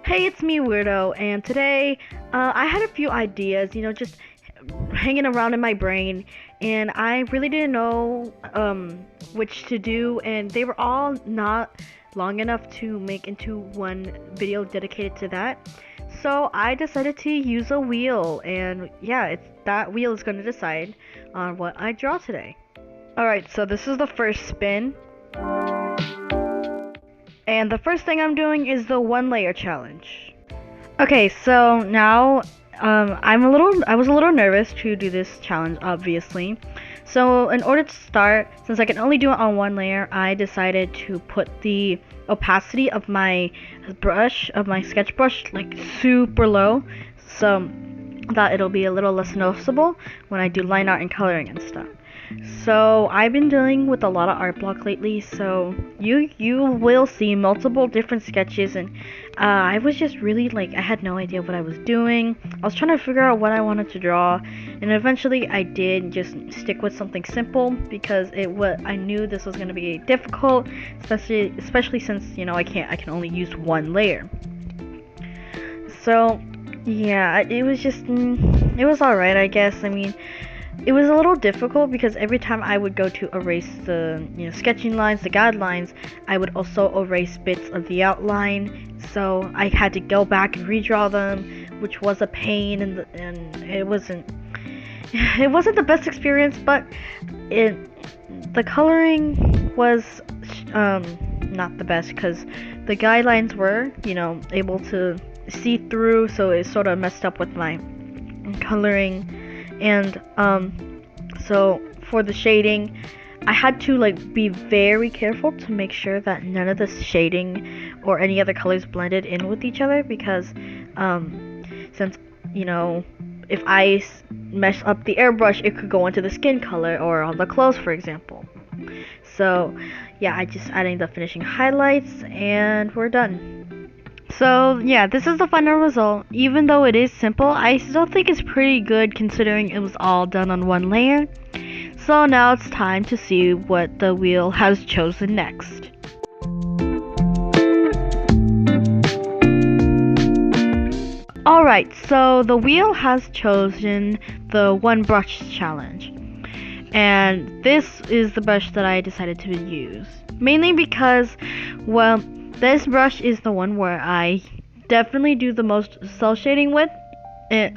Hey, it's me, Weirdo, and today I had a few ideas, just hanging around in my brain, and I really didn't know which to do, and they were all not long enough to make into one video dedicated to that. So I decided to use a wheel, and yeah, it's that wheel is going to decide on what I draw today. Alright, so this is the first spin. And the first thing I'm doing is the one layer challenge. Okay, so now I was a little nervous to do this challenge, obviously. So in order to start, since I can only do it on one layer, I decided to put the opacity of my sketch brush, like super low, so that it'll be a little less noticeable when I do line art and coloring and stuff. So I've been dealing with a lot of art block lately, so you will see multiple different sketches, and I was just really like, I had no idea what I was doing. I was trying to figure out what I wanted to draw, and eventually I did just stick with something simple because I knew this was going to be difficult, especially since I can only use one layer. So yeah, it was all right, I guess. I mean, it was a little difficult because every time I would go to erase the sketching lines, the guidelines, I would also erase bits of the outline. So I had to go back and redraw them, which was a pain, and it wasn't the best experience. But the coloring was not the best because the guidelines were able to see through, so it sort of messed up with my coloring. And so for the shading, I had to be very careful to make sure that none of the shading or any other colors blended in with each other, because since if I mess up the airbrush, it could go into the skin color or on the clothes, for example. So yeah, I just adding the finishing highlights and we're done. So yeah, this is the final result. Even though it is simple, I still think it's pretty good considering it was all done on one layer. So now it's time to see what the wheel has chosen next. Alright, so the wheel has chosen the one brush challenge. And this is the brush that I decided to use. Mainly because, well, this brush is the one where I definitely do the most cell shading with, and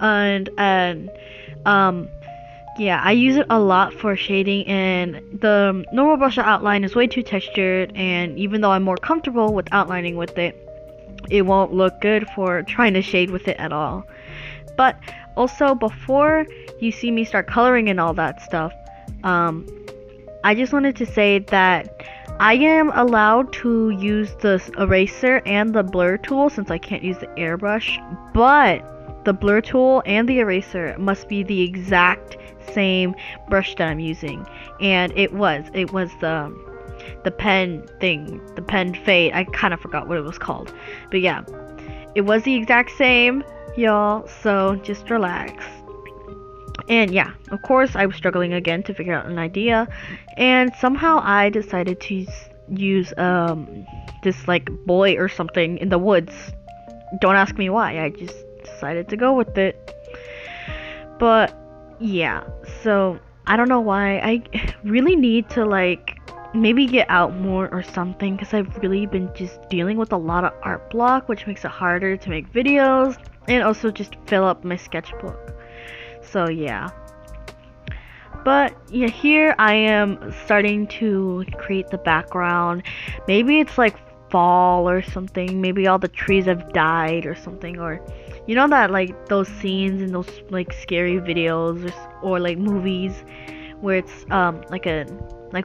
yeah, I use it a lot for shading, and the normal brush outline is way too textured, and even though I'm more comfortable with outlining with it, it won't look good for trying to shade with it at all. But also, before you see me start coloring and all that stuff, I just wanted to say that I am allowed to use the eraser and the blur tool since I can't use the airbrush, but the blur tool and the eraser must be the exact same brush that I'm using. And it was the pen thing, the pen fade. I kind of forgot what it was called, but yeah, it was the exact same, y'all, so just relax. And yeah, of course, I was struggling again to figure out an idea, and somehow I decided to use this boy or something in the woods. Don't ask me why. I just decided to go with it. But yeah, so I don't know why. I really need to maybe get out more or something, because I've really been just dealing with a lot of art block, which makes it harder to make videos and also just fill up my sketchbook. So yeah, but yeah, here I am starting to create the background. Maybe it's fall or something. Maybe all the trees have died or something, or that those scenes in those scary videos or movies where it's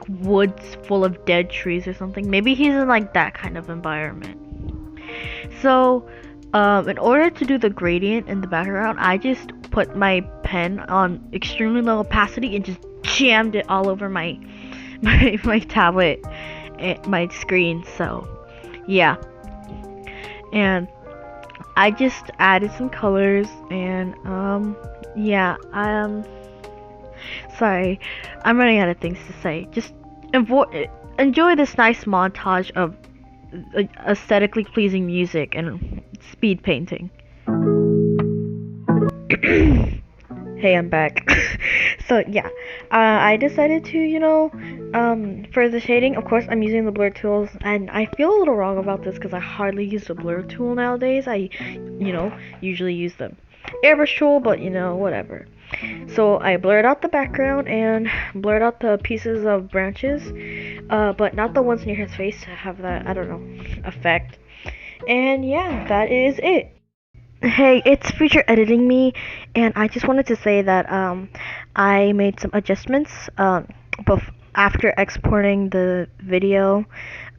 woods full of dead trees or something. Maybe he's in that kind of environment. So in order to do the gradient in the background, I just put my pen on extremely low opacity and just jammed it all over my tablet and my screen. So yeah, and I just added some colors, and yeah, sorry, I'm running out of things to say. Just enjoy this nice montage of aesthetically pleasing music and speed painting. Hey, I'm back. So yeah, I decided to, for the shading, of course, I'm using the blur tools, and I feel a little wrong about this because I hardly use the blur tool nowadays. I, usually use the airbrush tool, but whatever. So I blurred out the background and blurred out the pieces of branches, but not the ones near his face to have that, I don't know, effect. And yeah, that is it. Hey, it's Future Editing Me, and I just wanted to say that I made some adjustments after exporting the video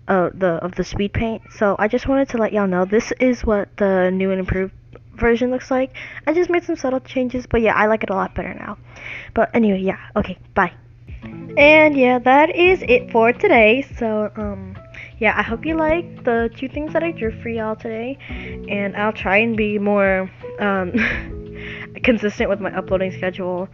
of the speed paint. So I just wanted to let y'all know this is what the new and improved version looks like. I just made some subtle changes, but yeah, I like it a lot better now. But anyway, yeah, okay, bye. And yeah, that is it for today. So, yeah, I hope you like the two things that I drew for y'all today. And I'll try and be more, consistent with my uploading schedule.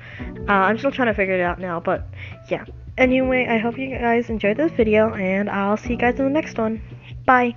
I'm still trying to figure it out now, but yeah. Anyway, I hope you guys enjoyed this video, and I'll see you guys in the next one. Bye.